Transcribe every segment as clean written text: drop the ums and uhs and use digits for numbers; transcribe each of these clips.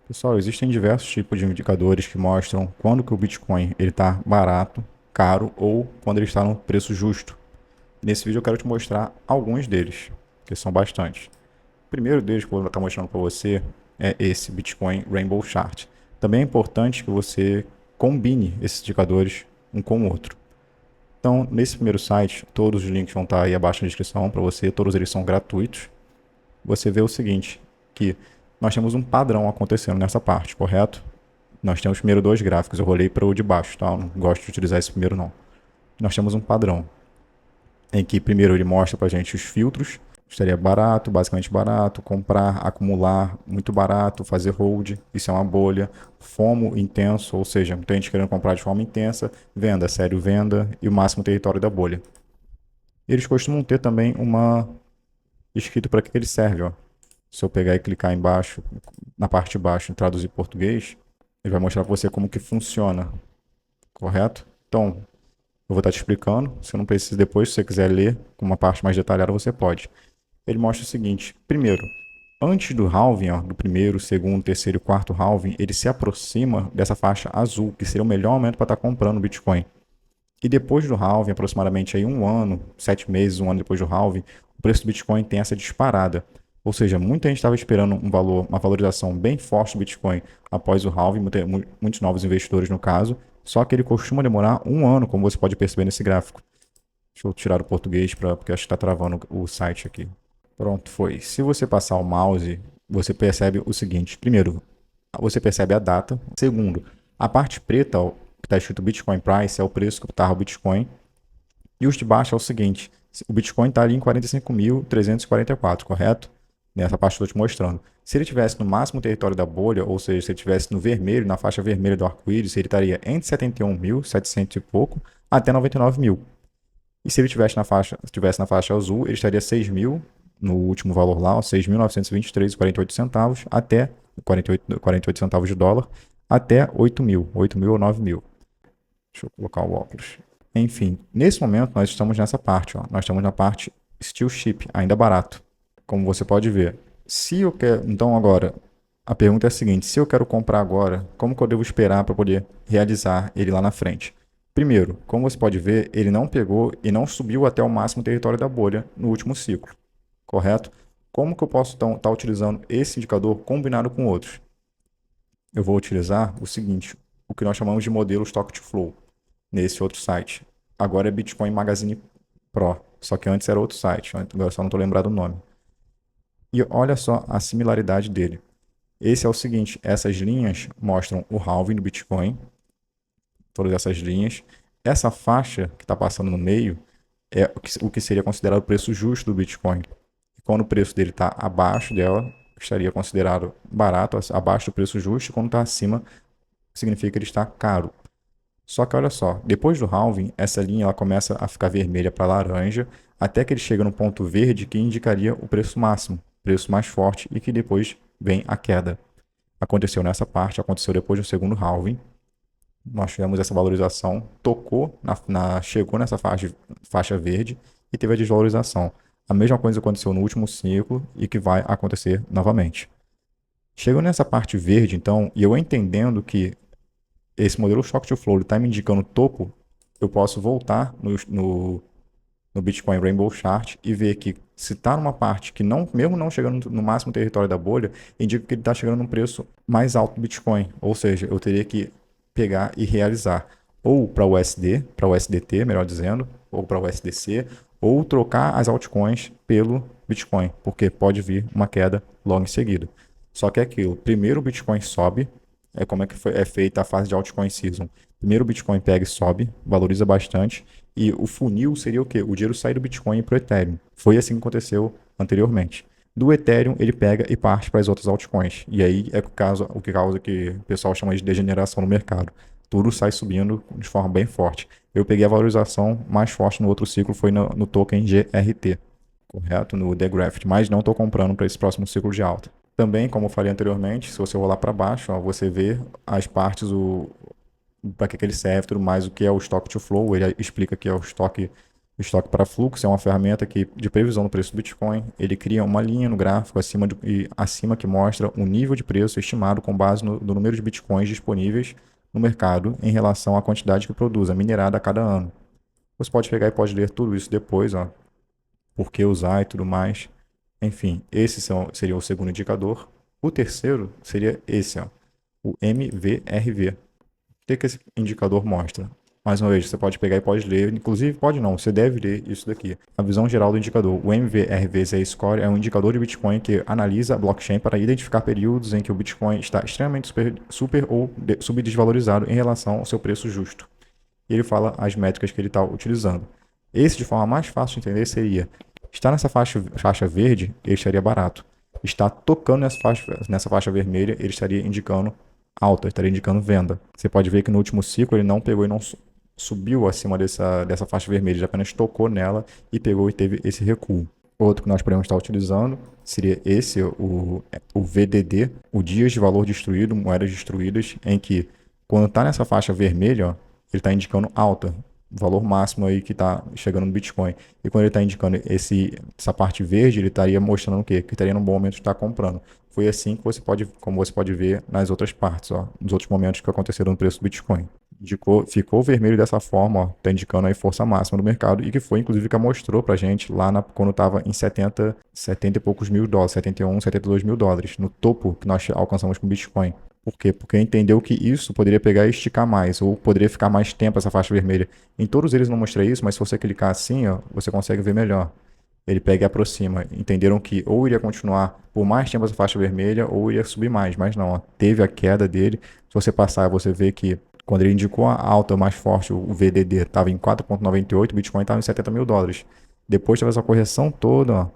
Pessoal, existem diversos tipos de indicadores que mostram quando que o Bitcoin está barato, caro ou quando ele está no preço justo. Nesse vídeo eu quero te mostrar alguns deles, que são bastantes. O primeiro deles que eu vou estar mostrando para você é esse Bitcoin Rainbow Chart. Também é importante que você combine esses indicadores um com o outro. Então, nesse primeiro site, todos os links vão estar aí abaixo na descrição para você, todos eles são gratuitos. Você vê o seguinte, que nós temos um padrão acontecendo nessa parte, correto? Nós temos primeiro dois gráficos, eu rolei para o de baixo, tá? Eu não gosto de utilizar esse primeiro não. Nós temos um padrão, em que primeiro ele mostra para a gente os filtros, estaria barato, basicamente barato, comprar, acumular, muito barato, fazer hold, isso é uma bolha, FOMO intenso, ou seja, muita gente querendo comprar de forma intensa, venda, sério venda e o máximo território da bolha. Eles costumam ter também uma escrito para que ele serve, ó. Se eu pegar e clicar embaixo, na parte de baixo, em traduzir português, ele vai mostrar para você como que funciona, correto? Então, eu vou estar te explicando. Você não precisa depois, se você quiser ler com uma parte mais detalhada, você pode. Ele mostra o seguinte: primeiro, antes do halving, ó, do primeiro, segundo, terceiro e quarto halving, ele se aproxima dessa faixa azul, que seria o melhor momento para estar comprando Bitcoin. E depois do halving, aproximadamente aí um ano, 7 meses, um ano depois do halving, o preço do Bitcoin tem essa disparada. Ou seja, muita gente estava esperando um valor, uma valorização bem forte do Bitcoin após o halving, muitos novos investidores no caso, só que ele costuma demorar um ano, como você pode perceber nesse gráfico. Deixa eu tirar o português, porque acho que está travando o site aqui. Pronto, foi. Se você passar o mouse, você percebe o seguinte. Primeiro, você percebe a data. Segundo, a parte preta, ó, que está escrito Bitcoin Price, é o preço que está o Bitcoin. E os de baixo é o seguinte, o Bitcoin está ali em 45.344, correto? Nessa parte que eu estou te mostrando. Se ele estivesse no máximo território da bolha, ou seja, se ele estivesse no vermelho, na faixa vermelha do arco-íris, ele estaria entre 71.700 e pouco até 99 mil. E se ele estivesse na faixa azul, ele estaria 6 mil, no último valor lá, 6.923,48 centavos, até 48 centavos de dólar, até 8 mil ou 9 mil. Deixa eu colocar o óculos. Enfim, nesse momento nós estamos nessa parte, ó. Nós estamos na parte Steel Chip, ainda barato. Como você pode ver. Se eu quero, então agora, a pergunta é a seguinte: se eu quero comprar agora, como que eu devo esperar para poder realizar ele lá na frente? Primeiro, como você pode ver, ele não pegou e não subiu até o máximo território da bolha no último ciclo, correto? Como que eu posso então estar utilizando esse indicador combinado com outros? Eu vou utilizar o seguinte, o que nós chamamos de modelo Stock to Flow nesse outro site. Agora é Bitcoin Magazine Pro, só que antes era outro site, agora só não estou lembrado o nome. E olha só a similaridade dele. Esse é o seguinte, essas linhas mostram o halving do Bitcoin, todas essas linhas. Essa faixa que está passando no meio é o que seria considerado o preço justo do Bitcoin. E quando o preço dele está abaixo dela, estaria considerado barato, abaixo do preço justo, e quando está acima, significa que ele está caro. Só que olha só, depois do halving, essa linha ela começa a ficar vermelha para laranja, até que ele chega no ponto verde que indicaria o preço máximo, preço mais forte e que depois vem a queda. Aconteceu nessa parte, aconteceu depois do segundo halving. Nós tivemos essa valorização, tocou, chegou nessa faixa verde e teve a desvalorização. A mesma coisa aconteceu no último ciclo e que vai acontecer novamente. Chegou nessa parte verde, então, e eu entendendo que esse modelo Shock to Flow está me indicando topo, eu posso voltar no Bitcoin Rainbow Chart e ver que se está numa parte que não, mesmo não chegando no máximo território da bolha, indica que ele está chegando num preço mais alto do Bitcoin. Ou seja, eu teria que pegar e realizar ou para o USD, para o USDT, melhor dizendo, ou para o USDC, ou trocar as altcoins pelo Bitcoin, porque pode vir uma queda logo em seguida. Só que é aquilo, primeiro o Bitcoin sobe, é como é que é feita a fase de altcoin season. Primeiro o Bitcoin pega e sobe, valoriza bastante, e o funil seria o quê? O dinheiro sai do Bitcoin para o Ethereum. Foi assim que aconteceu anteriormente. Do Ethereum, ele pega e parte para as outras altcoins. E aí é o que causa que o pessoal chama de degeneração no mercado. Tudo sai subindo de forma bem forte. Eu peguei a valorização mais forte no outro ciclo, foi no token GRT, correto? No The Graft, mas não estou comprando para esse próximo ciclo de alta. Também, como eu falei anteriormente, se você rolar para baixo, ó, você vê as partes, para que ele serve, tudo mais, o que é o Stock to Flow. Ele explica que é o estoque O estoque para fluxo é uma ferramenta de previsão do preço do Bitcoin. Ele cria uma linha no gráfico acima que mostra o nível de preço estimado com base no número de Bitcoins disponíveis no mercado em relação à quantidade que produz, a minerada a cada ano. Você pode pegar e pode ler tudo isso depois, ó, por que usar e tudo mais. Enfim, seria o segundo indicador. O terceiro seria esse, ó, o MVRV. O que esse indicador mostra? Mais uma vez, você pode pegar e pode ler, inclusive pode não, você deve ler isso daqui. A visão geral do indicador. O MVRV Z-Score é um indicador de Bitcoin que analisa a blockchain para identificar períodos em que o Bitcoin está extremamente super ou subdesvalorizado em relação ao seu preço justo. E ele fala as métricas que ele está utilizando. Esse, de forma mais fácil de entender, seria: está nessa faixa verde, ele estaria barato. Está tocando nessa faixa vermelha, ele estaria indicando alta, estaria indicando venda. Você pode ver que no último ciclo ele não pegou e não subiu acima dessa faixa vermelha, ele apenas tocou nela e pegou e teve esse recuo. Outro que nós podemos estar utilizando seria o VDD, o Dias de Valor Destruído, moedas destruídas, em que quando está nessa faixa vermelha, ó, ele está indicando alta, valor máximo aí que está chegando no Bitcoin. E quando ele está indicando essa parte verde, ele estaria mostrando o quê? Que estaria num bom momento de estar comprando. Foi assim que como você pode ver nas outras partes, ó, nos outros momentos que aconteceram no preço do Bitcoin. Ficou vermelho dessa forma, está indicando aí força máxima do mercado e que foi inclusive que mostrou pra gente lá quando estava em 70 e poucos mil dólares, 71, 72 mil dólares, no topo que nós alcançamos com o Bitcoin. Por quê? Porque entendeu que isso poderia pegar e esticar mais, ou poderia ficar mais tempo essa faixa vermelha. Em todos eles não mostrei isso, mas se você clicar assim, ó, você consegue ver melhor. Ele pega e aproxima. Entenderam que ou iria continuar por mais tempo essa faixa vermelha, ou iria subir mais, mas não, ó, teve a queda dele. Se você passar, você vê que quando ele indicou a alta mais forte, o VDD estava em 4,98, o Bitcoin estava em 70 mil dólares. Depois teve essa correção toda, ó,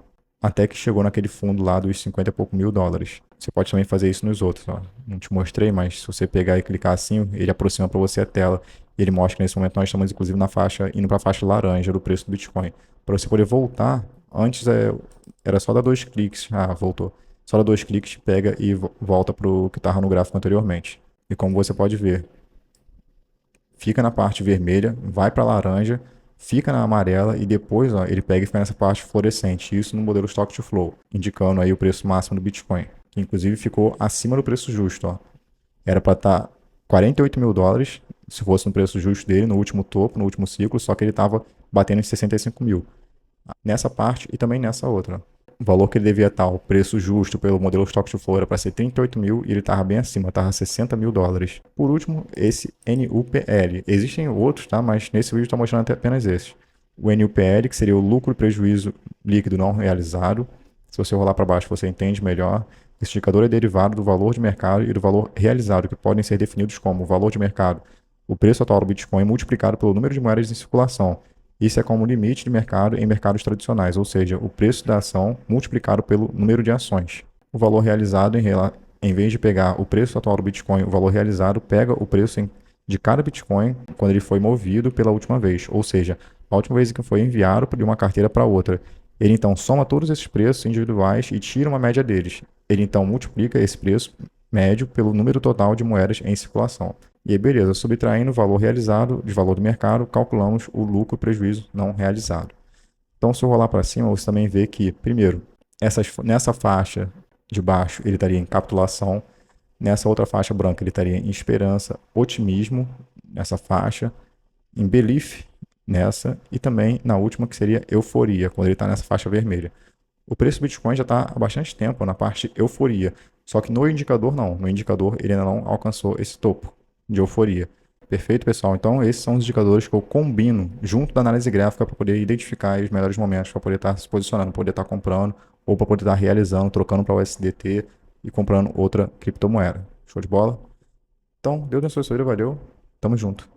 até que chegou naquele fundo lá dos 50 e pouco mil dólares. Você pode também fazer isso nos outros, ó. Não te mostrei, mas se você pegar e clicar assim, ele aproxima para você a tela. E ele mostra que nesse momento nós estamos inclusive indo para a faixa laranja do preço do Bitcoin. Para você poder voltar, antes era só dar 2 cliques. Ah, voltou. Só dar 2 cliques, pega e volta para o que estava no gráfico anteriormente. E como você pode ver, fica na parte vermelha, vai para laranja, fica na amarela e depois, ó, ele pega e fica nessa parte fluorescente. Isso no modelo Stock to Flow, indicando aí o preço máximo do Bitcoin, que inclusive ficou acima do preço justo. Ó. Era para estar 48 mil dólares, se fosse no preço justo dele, no último topo, no último ciclo, só que ele estava batendo em 65 mil. Nessa parte e também nessa outra. O valor que ele devia estar, o preço justo pelo modelo Stock to Flow era para ser 38 mil e ele estava bem acima, estava 60 mil dólares. Por último, esse NUPL. Existem outros, tá? Mas nesse vídeo está mostrando apenas esses. O NUPL, que seria o lucro e prejuízo líquido não realizado. Se você rolar para baixo, você entende melhor. Esse indicador é derivado do valor de mercado e do valor realizado, que podem ser definidos como o valor de mercado, o preço atual do Bitcoin multiplicado pelo número de moedas em circulação. Isso é como o limite de mercado em mercados tradicionais, ou seja, o preço da ação multiplicado pelo número de ações. O valor realizado, em vez de pegar o preço atual do Bitcoin, o valor realizado pega o preço de cada Bitcoin quando ele foi movido pela última vez, ou seja, a última vez que foi enviado de uma carteira para outra. Ele então soma todos esses preços individuais e tira uma média deles. Ele então multiplica esse preço médio pelo número total de moedas em circulação. E aí, beleza, subtraindo o valor realizado de valor do mercado, calculamos o lucro e prejuízo não realizado. Então, se eu rolar para cima, você também vê que, primeiro, nessa faixa de baixo, ele estaria em capitulação. Nessa outra faixa branca, ele estaria em esperança, otimismo, nessa faixa, em belief, nessa, e também na última, que seria euforia, quando ele está nessa faixa vermelha. O preço do Bitcoin já está há bastante tempo na parte euforia, só que no indicador não. No indicador, ele ainda não alcançou esse topo de euforia. Perfeito, pessoal? Então, esses são os indicadores que eu combino junto da análise gráfica para poder identificar os melhores momentos para poder estar se posicionando, poder estar comprando ou para poder estar realizando, trocando para o USDT e comprando outra criptomoeda. Show de bola? Então, Deus abençoe, valeu. Tamo junto.